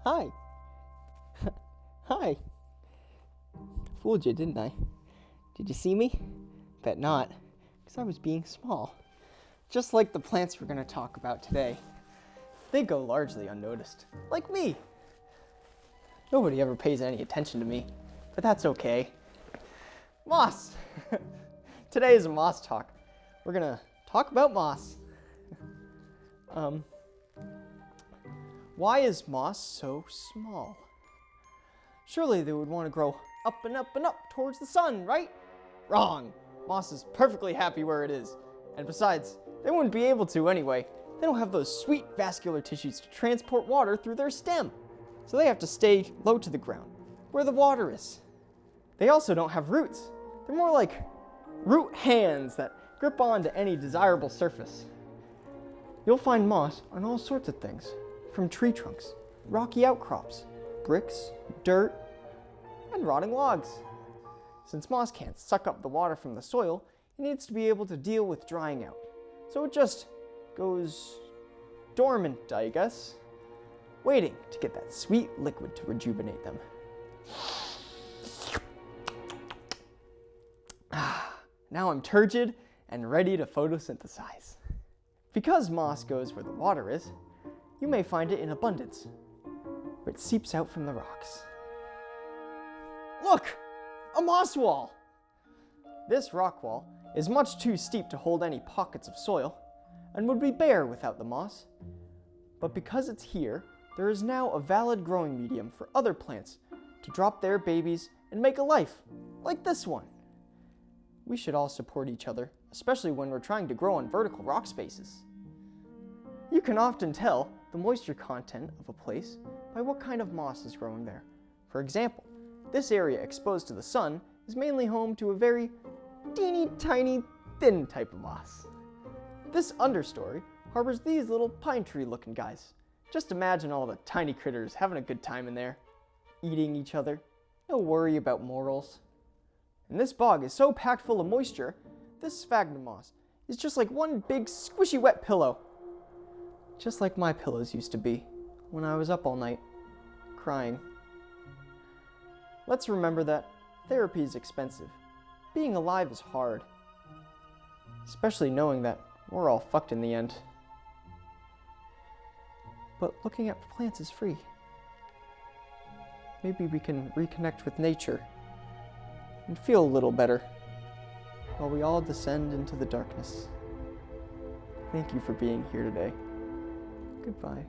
Hi. Hi. Fooled you, didn't I? Did you see me? Bet not, because I was being small. Just like the plants we're going to talk about today. They go largely unnoticed, like me. Nobody ever pays any attention to me, but that's okay. Moss! Today is a moss talk. We're going to talk about moss. Why is moss so small? Surely they would want to grow up and up and up towards the sun, right? Wrong. Moss is perfectly happy where it is. And besides, they wouldn't be able to anyway. They don't have those sweet vascular tissues to transport water through their stem. So they have to stay low to the ground, where the water is. They also don't have roots. They're more like root hands that grip onto any desirable surface. You'll find moss on all sorts of things, from tree trunks, rocky outcrops, bricks, dirt, and rotting logs. Since moss can't suck up the water from the soil, it needs to be able to deal with drying out. So it just goes dormant, I guess, waiting to get that sweet liquid to rejuvenate them. Now I'm turgid and ready to photosynthesize. Because moss goes where the water is, you may find it in abundance, where it seeps out from the rocks. Look! A moss wall! This rock wall is much too steep to hold any pockets of soil, and would be bare without the moss. But because it's here, there is now a valid growing medium for other plants to drop their babies and make a life, like this one. We should all support each other, especially when we're trying to grow on vertical rock spaces. You can often tell the moisture content of a place by what kind of moss is growing there. For example, this area exposed to the sun is mainly home to a very teeny tiny thin type of moss. This understory harbors these little pine tree looking guys. Just imagine all the tiny critters having a good time in there, eating each other, no worry about morals. And this bog is so packed full of moisture, this sphagnum moss is just like one big squishy wet pillow. Just like my pillows used to be when I was up all night, crying. Let's remember that therapy is expensive. Being alive is hard. Especially knowing that we're all fucked in the end. But looking at plants is free. Maybe we can reconnect with nature and feel a little better while we all descend into the darkness. Thank you for being here today. Goodbye.